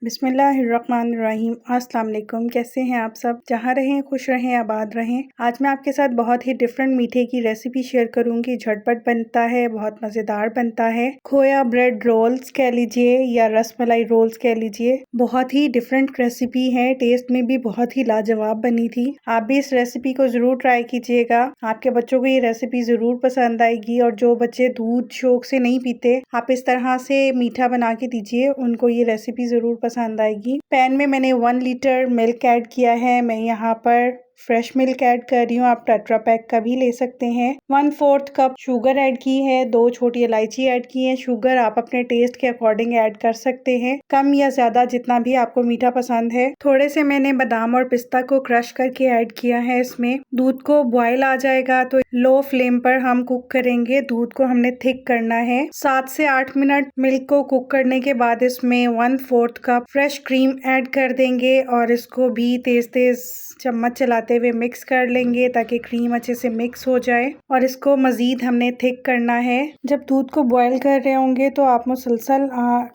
बिस्मिल्लाहिर्रहमानिर्रहीम। अस्सलाम वालेकुम। कैसे हैं आप सब? जहाँ रहें खुश रहें, आबाद रहें। आज मैं आपके साथ बहुत ही डिफरेंट मीठे की रेसिपी शेयर करूंगी। झटपट बनता है, बहुत मज़ेदार बनता है। खोया ब्रेड रोल्स कह लीजिए या रसमलाई रोल्स कह लीजिए, बहुत ही डिफरेंट रेसिपी है। टेस्ट में भी बहुत ही लाजवाब बनी थी। आप भी इस रेसिपी को ज़रूर ट्राई कीजिएगा। आपके बच्चों को ये रेसिपी ज़रूर पसंद आएगी। और जो बच्चे दूध शौक से नहीं पीते, आप इस तरह से मीठा बना के दीजिए, उनको ये रेसिपी ज़रूर पसंद आएगी। पैन में मैंने 1 लीटर मिल्क ऐड किया है। मैं यहाँ पर फ्रेश मिल्क ऐड कर रही हूँ, आप टेट्रा पैक का भी ले सकते हैं। 1/4 कप शुगर ऐड की है, 2 छोटी इलायची ऐड की है। शुगर आप अपने टेस्ट के अकॉर्डिंग ऐड कर सकते हैं, कम या ज्यादा जितना भी आपको मीठा पसंद है। थोड़े से मैंने बादाम और पिस्ता को क्रश करके ऐड किया है इसमें। दूध को बॉयल आ जाएगा तो लो फ्लेम पर हम कुक करेंगे। दूध को हमने थिक करना है। 7 से 8 मिनट मिल्क को कुक करने के बाद इसमें 1/4 कप फ्रेश क्रीम ऐड कर देंगे और इसको भी तेज तेज चम्मच चलाते हुए मिक्स कर लेंगे ताकि क्रीम अच्छे से मिक्स हो जाए। और इसको मजीद हमने थिक करना है। जब दूध को बॉयल कर रहे होंगे तो आप मुसलसल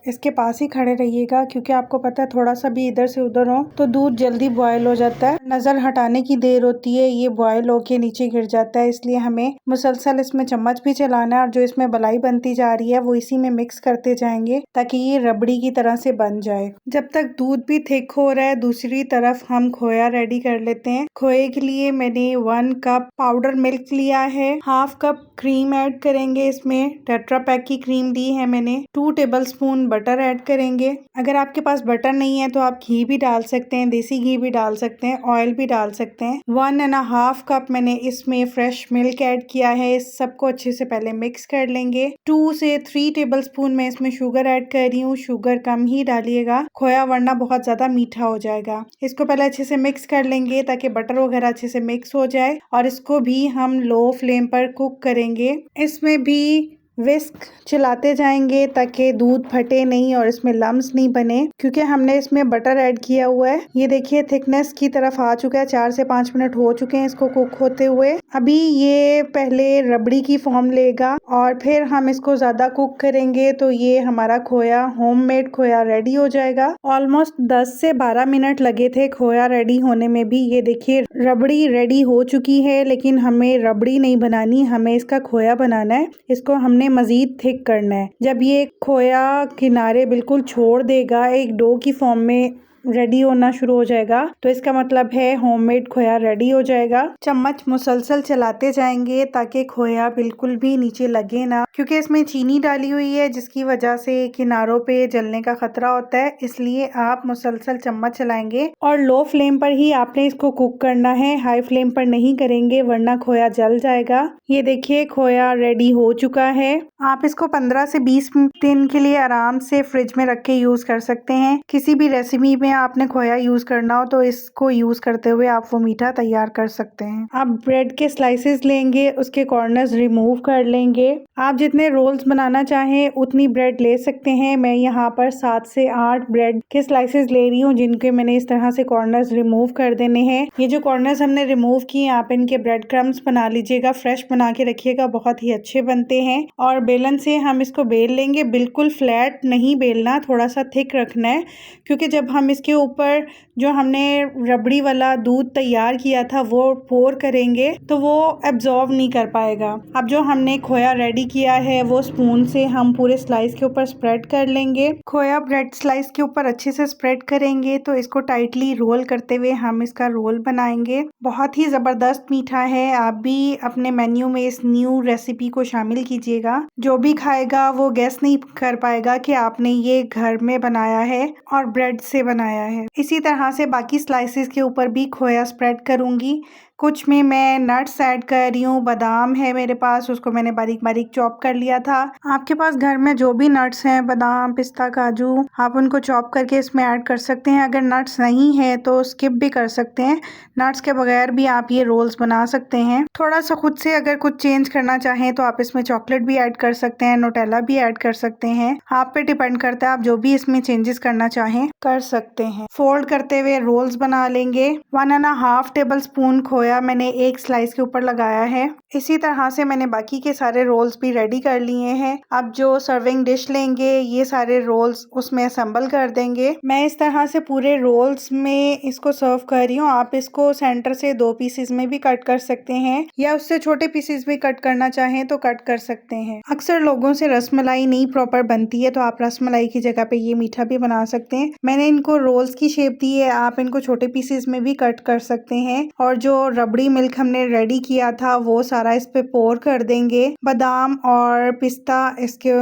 इसके पास ही खड़े रहिएगा, क्योंकि आपको पता है थोड़ा सा भी इधर से उधर हो तो दूध जल्दी बॉयल हो जाता है। नजर हटाने की देर होती है, ये बॉयल होके नीचे गिर जाता है। इसलिए हमें मुसलसल इसमें चम्मच भी चलाना है और जो इसमें बलाई बनती जा रही है वो इसी में मिक्स करते जाएंगे ताकि ये रबड़ी की तरह से बन जाए। जब तक दूध भी थिक हो रहा है, दूसरी तरफ हम खोया रेडी कर लेते हैं। खोए के लिए मैंने 1 कप पाउडर मिल्क लिया है। 1/2 कप क्रीम ऐड करेंगे इसमें, टेट्रा पैक की क्रीम ली है मैंने। 2 टेबलस्पून बटर ऐड करेंगे। अगर आपके पास बटर नहीं है तो आप घी भी डाल सकते हैं, देसी घी भी डाल सकते हैं, ऑयल भी डाल सकते हैं। 1.5 कप मैंने इसमें फ्रेश मिल्क ऐड किया है। इस सबको अच्छे से पहले मिक्स कर लेंगे। 2 से 3 टेबलस्पून मैं इसमें शुगर ऐड कर रही हूँ। शुगर कम ही डालिएगा, खोया वरना बहुत ज्यादा मीठा हो जाएगा। इसको पहले अच्छे से मिक्स कर लेंगे ताकि बटर वगैरह अच्छे से मिक्स हो जाए और इसको भी हम लो फ्लेम पर कुक करेंगे। इसमें भी विस्क चलाते जाएंगे ताकि दूध फटे नहीं और इसमें लम्स नहीं बने, क्योंकि हमने इसमें बटर ऐड किया हुआ है। ये देखिए थिकनेस की तरफ आ चुका है। 4 से 5 मिनट हो चुके हैं इसको कुक होते हुए। अभी ये पहले रबड़ी की फॉर्म लेगा और फिर हम इसको ज्यादा कुक करेंगे तो ये हमारा खोया, होममेड खोया रेडी हो जाएगा। ऑलमोस्ट 10 से 12 मिनट लगे थे खोया रेडी होने में भी। ये देखिए रबड़ी रेडी हो चुकी है, लेकिन हमें रबड़ी नहीं बनानी, हमें इसका खोया बनाना है। इसको हमने मजीद थिक करना है। जब ये खोया किनारे बिल्कुल छोड़ देगा, एक डो की फॉर्म में रेडी होना शुरू हो जाएगा, तो इसका मतलब है होममेड खोया रेडी हो जाएगा। चम्मच मुसलसल चलाते जाएंगे ताकि खोया बिल्कुल भी नीचे लगे ना, क्योंकि इसमें चीनी डाली हुई है जिसकी वजह से किनारों पे जलने का खतरा होता है। इसलिए आप मुसलसल चम्मच चलाएंगे और लो फ्लेम पर ही आपने इसको कुक करना है, हाई फ्लेम पर नहीं करेंगे वरना खोया जल जाएगा। ये देखिए खोया रेडी हो चुका है। आप इसको 15 से 20 दिन के लिए आराम से फ्रिज में रख के यूज कर सकते हैं। किसी भी रेसिपी में आपने खोया यूज करना हो तो इसको यूज करते हुए आप वो मीठा तैयार कर सकते हैं। आप ब्रेड के स्लाइसेस लेंगे, उसके कॉर्नर्स रिमूव कर लेंगे। आप जितने रोल्स बनाना चाहें उतनी ब्रेड ले सकते हैं। मैं यहाँ पर 7 से 8 ब्रेड के स्लाइसेस ले रही हूँ, जिनके मैंने इस तरह से कॉर्नर्स रिमूव कर देने हैं। ये जो कॉर्नर्स हमने रिमूव किए, आप इनके ब्रेड क्रम्स बना लीजिएगा, फ्रेश बना के रखिएगा, बहुत ही अच्छे बनते हैं। और बेलन से हम इसको बेल लेंगे। बिल्कुल फ्लैट नहीं बेलना, थोड़ा सा थिक रखना है, क्योंकि जब हम इसके ऊपर जो हमने रबड़ी वाला दूध तैयार किया था वो पोर करेंगे तो वो एब्जॉर्ब नहीं कर पाएगा। अब जो हमने खोया रेडी किया है वो स्पून से हम पूरे स्लाइस के ऊपर स्प्रेड कर लेंगे। खोया ब्रेड स्लाइस के ऊपर अच्छे से स्प्रेड करेंगे तो इसको टाइटली रोल करते हुए हम इसका रोल बनाएंगे। बहुत ही जबरदस्त मीठा है। आप भी अपने मेन्यू में इस न्यू रेसिपी को शामिल कीजिएगा। जो भी खाएगा वो गेस नहीं कर पाएगा कि आपने ये घर में बनाया है और ब्रेड से बनाया है। इसी तरह से बाकी स्लाइसेस के ऊपर भी खोया स्प्रेड करूंगी। कुछ में मैं नट्स ऐड कर रही हूँ। बादाम है मेरे पास, उसको मैंने बारीक बारीक चॉप कर लिया था। आपके पास घर में जो भी नट्स हैं, बादाम, पिस्ता, काजू, आप उनको चॉप करके इसमें ऐड कर सकते हैं। अगर नट्स नहीं है तो स्किप भी कर सकते हैं। नट्स के बगैर भी आप ये रोल्स बना सकते हैं। थोड़ा सा खुद से अगर कुछ चेंज करना चाहें तो आप इसमें चॉकलेट भी ऐड कर सकते हैं, नोटेला भी ऐड कर सकते हैं। आप पे डिपेंड करता है, आप जो भी इसमें चेंजेस करना चाहें कर सकते हैं। करते हैं। फोल्ड करते हुए रोल्स बना लेंगे। 1.5 टेबल स्पून खोया मैंने एक स्लाइस के ऊपर लगाया है। इसी तरह से मैंने बाकी के सारे रोल्स भी रेडी कर लिए हैं। अब जो सर्विंग डिश लेंगे, ये सारे रोल्स उसमें असेंबल कर देंगे। मैं इस तरह से पूरे रोल्स में इसको सर्व कर रही हूँ। आप इसको सेंटर से 2 पीसेस में भी कट कर सकते हैं या उससे छोटे पीसेस भी कट करना चाहें तो कट कर सकते हैं। अक्सर लोगों से रसमलाई नहीं प्रॉपर बनती है, तो आप रसमलाई की जगह पे ये मीठा भी बना सकते हैं। मैंने इनको रोल्स की शेप दी है, आप इनको छोटे पीसेस में भी कट कर सकते हैं। और जो रबड़ी मिल्क हमने रेडी किया था वो सारा इस पे पोर कर देंगे। बादाम और पिस्ता इसके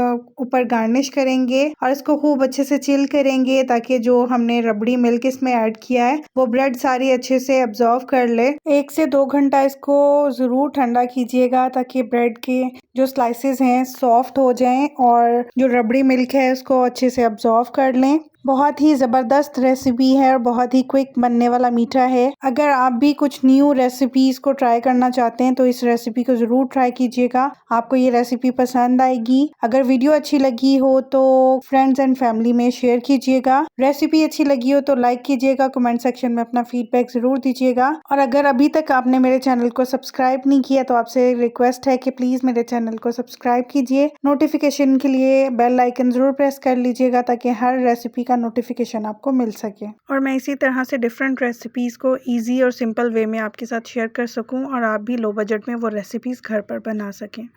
ऊपर गार्निश करेंगे और इसको खूब अच्छे से चिल करेंगे ताकि जो हमने रबड़ी मिल्क इसमें ऐड किया है वो ब्रेड सारी अच्छे से अब्जॉर्व कर ले। 1 से 2 घंटा इसको जरूर ठंडा कीजिएगा ताकि ब्रेड के जो स्लाइसेस हैं सॉफ्ट हो जाएं और जो रबड़ी मिल्क है उसको अच्छे से अब्जॉर्व कर लें। बहुत ही ज़बरदस्त रेसिपी है और बहुत ही क्विक बनने वाला मीठा है। अगर आप भी कुछ न्यू रेसिपीज़ को ट्राई करना चाहते हैं तो इस रेसिपी को ज़रूर ट्राई कीजिएगा, आपको ये रेसिपी पसंद आएगी। अगर वीडियो अच्छी लगी हो तो फ्रेंड्स एंड फैमिली में शेयर कीजिएगा। रेसिपी अच्छी लगी हो तो लाइक कीजिएगा, कमेंट सेक्शन में अपना फीडबैक ज़रूर दीजिएगा। और अगर अभी तक आपने मेरे चैनल को सब्सक्राइब नहीं किया तो आपसे रिक्वेस्ट है कि प्लीज़ मेरे चैनल को सब्सक्राइब कीजिए। नोटिफिकेशन के लिए बेल आइकन ज़रूर प्रेस कर लीजिएगा ताकि हर रेसिपी का नोटिफिकेशन आपको मिल सके और मैं इसी तरह से डिफरेंट रेसिपीज़ को इजी और सिंपल वे में आपके साथ शेयर कर सकूं और आप भी लो बजट में वो रेसिपीज़ घर पर बना सकें।